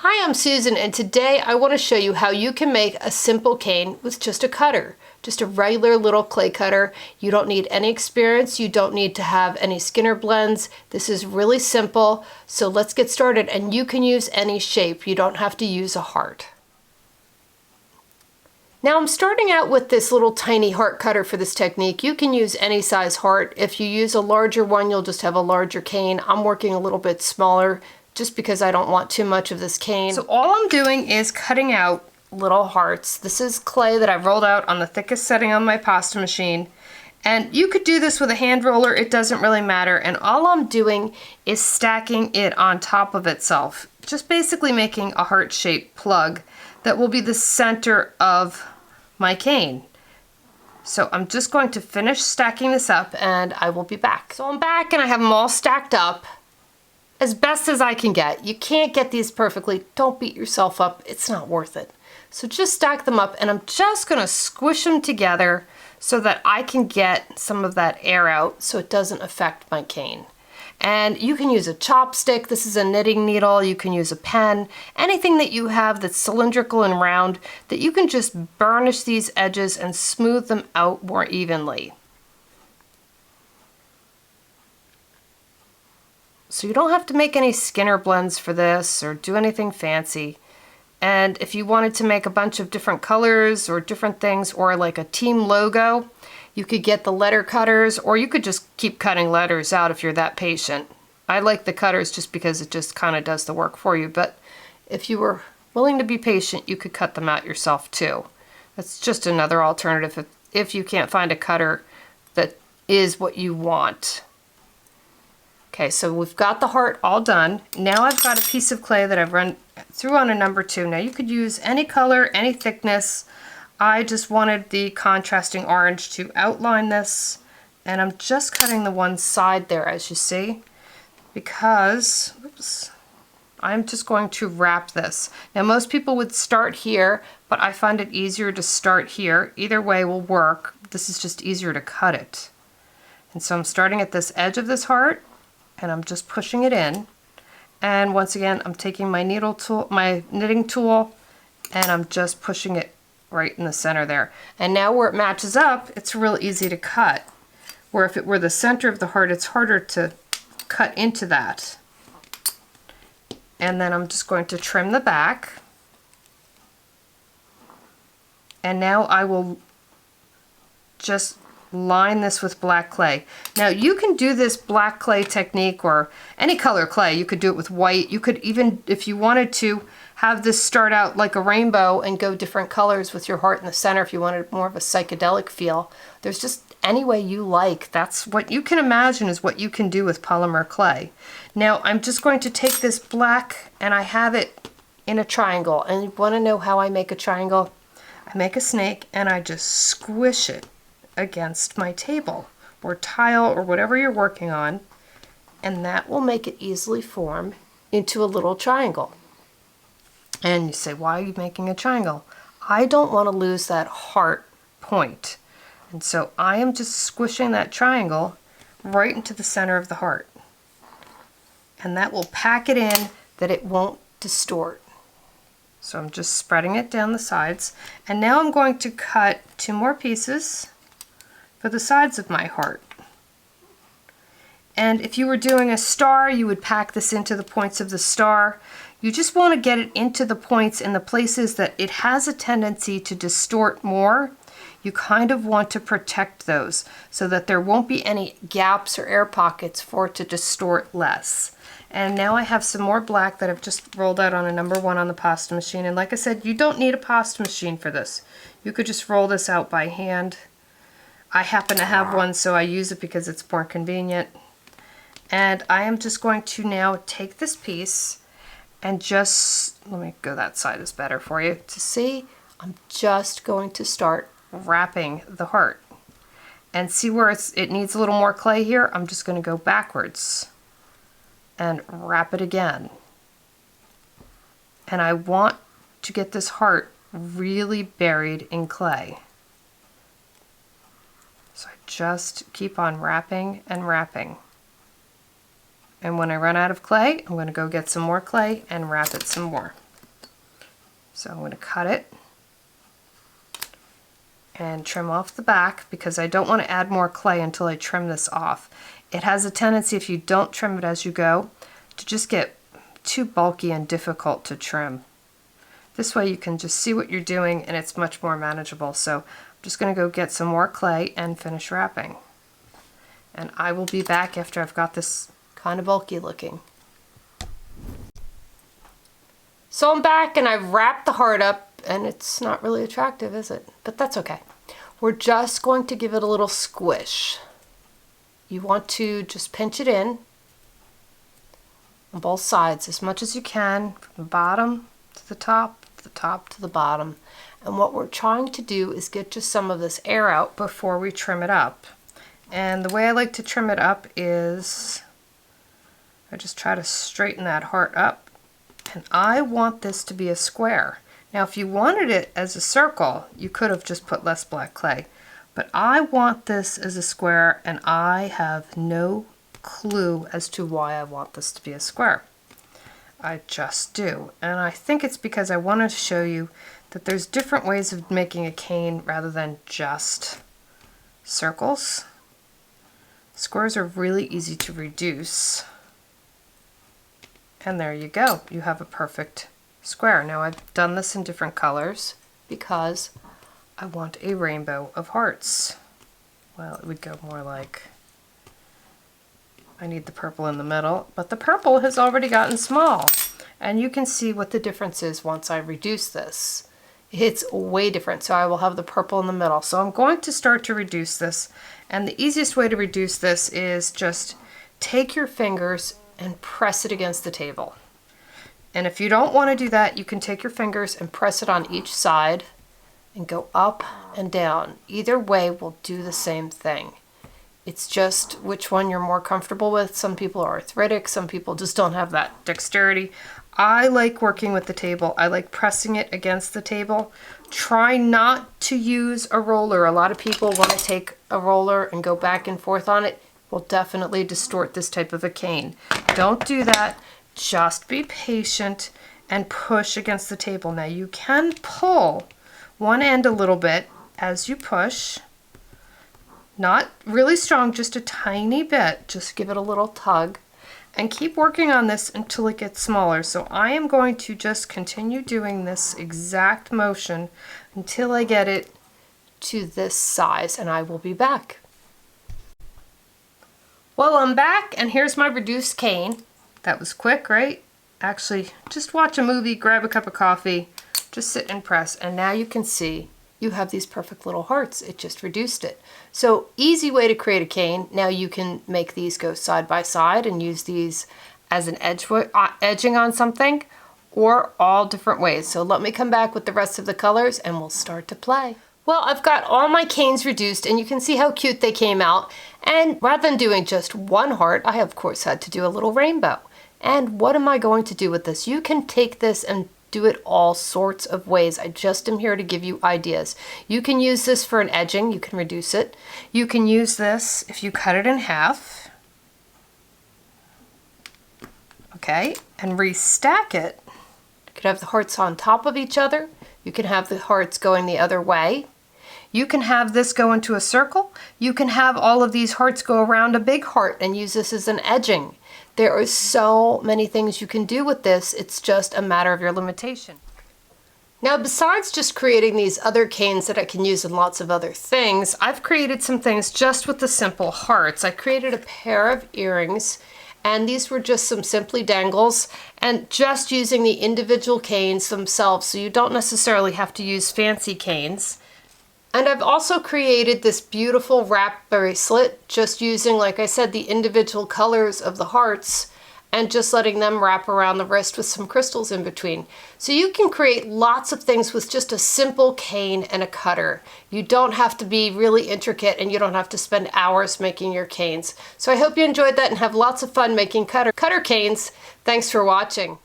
Hi, I'm Susan, and today I want to show you how you can make a simple cane with just a cutter. Just a regular little clay cutter. You don't need any experience. You don't need to have any Skinner blends. This is really simple. So let's get started, and you can use any shape. You don't have to use a heart. Now I'm starting out with this little tiny heart cutter for this technique. You can use any size heart. If you use a larger one, you'll just have a larger cane. I'm working a little bit smaller just because I don't want too much of this cane. So all I'm doing is cutting out little hearts. This is clay that I've rolled out on the thickest setting on my pasta machine. And you could do this with a hand roller, it doesn't really matter. And all I'm doing is stacking it on top of itself. Just basically making a heart-shaped plug that will be the center of my cane. So I'm just going to finish stacking this up and I will be back. So I'm back and I have them all stacked up as best as I can get. You can't get these perfectly. Don't beat yourself up. It's not worth it. So just stack them up and I'm just gonna squish them together so that I can get some of that air out so it doesn't affect my cane. And you can use a chopstick. This is a knitting needle. You can use a pen, anything that you have that's cylindrical and round that you can just burnish these edges and smooth them out more evenly. So you don't have to make any Skinner blends for this or do anything fancy. And if you wanted to make a bunch of different colors or different things or like a team logo, you could get the letter cutters, or you could just keep cutting letters out if you're that patient. I like the cutters just because it just kind of does the work for you, but if you were willing to be patient, you could cut them out yourself too. That's just another alternative if you can't find a cutter that is what you want. Okay, so we've got the heart all done. Now I've got a piece of clay that I've run through on a number 2. Now you could use any color, any thickness. I just wanted the contrasting orange to outline this, and I'm just cutting the one side there, as you see, because I'm just going to wrap this. Now most people would start here, but I find it easier to start here. Either way will work. This is just easier to cut it. And so I'm starting at this edge of this heart, and I'm just pushing it in. And once again, I'm taking my needle tool, my knitting tool, and I'm just pushing it right in the center there. And now where it matches up, it's real easy to cut. Where if it were the center of the heart, it's harder to cut into that. And then I'm just going to trim the back. And now I will just line this with black clay. Now you can do this black clay technique or any color clay. You could do it with white. You could even, if you wanted to, have this start out like a rainbow and go different colors with your heart in the center if you wanted more of a psychedelic feel. There's just any way you like. That's what you can imagine is what you can do with polymer clay. Now I'm just going to take this black and I have it in a triangle. And you want to know how I make a triangle? I make a snake and I just squish it against my table or tile or whatever you're working on, and that will make it easily form into a little triangle. And you say, why are you making a triangle? I don't want to lose that heart point, and so I am just squishing that triangle right into the center of the heart, and that will pack it in that it won't distort. So I'm just spreading it down the sides, and now I'm going to cut 2 more pieces for the sides of my heart. And if you were doing a star, you would pack this into the points of the star. You just want to get it into the points in the places that it has a tendency to distort more. You kind of want to protect those so that there won't be any gaps or air pockets for it to distort less. And now I have some more black that I've just rolled out on a number 1 on the pasta machine. And like I said, you don't need a pasta machine for this. You could just roll this out by hand. I happen to have one, so I use it because it's more convenient. And I am just going to now take this piece and just, let me go that side is better for you to see. I'm just going to start wrapping the heart. And see where it needs a little more clay here? I'm just going to go backwards and wrap it again. And I want to get this heart really buried in clay. So I just keep on wrapping and wrapping. And when I run out of clay, I'm going to go get some more clay and wrap it some more. So I'm going to cut it and trim off the back because I don't want to add more clay until I trim this off. It has a tendency, if you don't trim it as you go, to just get too bulky and difficult to trim. This way you can just see what you're doing and it's much more manageable. So I'm just going to go get some more clay and finish wrapping. And I will be back after I've got this kind of bulky looking. So I'm back and I've wrapped the heart up and it's not really attractive, is it? But that's okay. We're just going to give it a little squish. You want to just pinch it in on both sides as much as you can, from the bottom to the top, to the top to the bottom. And what we're trying to do is get just some of this air out before we trim it up. And the way I like to trim it up is I just try to straighten that heart up. And I want this to be a square. Now if you wanted it as a circle, you could have just put less black clay. But I want this as a square, and I have no clue as to why I want this to be a square. I just do. And I think it's because I wanted to show you that there's different ways of making a cane rather than just circles. Squares are really easy to reduce. And there you go. You have a perfect square. Now I've done this in different colors because I want a rainbow of hearts. Well, it would go more like, I need the purple in the middle, but the purple has already gotten small. And you can see what the difference is once I reduce this. It's way different, so I will have the purple in the middle. So I'm going to start to reduce this, and the easiest way to reduce this is just take your fingers and press it against the table. And if you don't want to do that, you can take your fingers and press it on each side and go up and down. Either way will do the same thing. It's just which one you're more comfortable with. Some people are arthritic, some people just don't have that dexterity. I like working with the table. I like pressing it against the table. Try not to use a roller. A lot of people want to take a roller and go back and forth on it. Will definitely distort this type of a cane. Don't do that. Just be patient and push against the table. Now you can pull one end a little bit as you push. Not really strong, just a tiny bit. Just give it a little tug and keep working on this until it gets smaller. So I am going to just continue doing this exact motion until I get it to this size, and I will be back. Well, I'm back, and here's my reduced cane. That was quick, right? Actually, just watch a movie, grab a cup of coffee, just sit and press, and now you can see you have these perfect little hearts. It just reduced it. So easy way to create a cane. Now you can make these go side by side and use these as an edging on something, or all different ways. So let me come back with the rest of the colors and we'll start to play. Well, I've got all my canes reduced and you can see how cute they came out. And rather than doing just one heart, I of course had to do a little rainbow. And what am I going to do with this? You can take this and do it all sorts of ways. I just am here to give you ideas. You can use this for an edging. You can reduce it. You can use this if you cut it in half. Okay, and restack it. You could have the hearts on top of each other. You can have the hearts going the other way. You can have this go into a circle. You can have all of these hearts go around a big heart and use this as an edging. There are so many things you can do with this. It's just a matter of your limitation. Now, besides just creating these other canes that I can use in lots of other things, I've created some things just with the simple hearts. I created a pair of earrings, and these were just some simply dangles, and just using the individual canes themselves, so you don't necessarily have to use fancy canes. And I've also created this beautiful wrap bracelet, just using, like I said, the individual colors of the hearts and just letting them wrap around the wrist with some crystals in between. So you can create lots of things with just a simple cane and a cutter. You don't have to be really intricate and you don't have to spend hours making your canes. So I hope you enjoyed that and have lots of fun making cutter canes. Thanks for watching.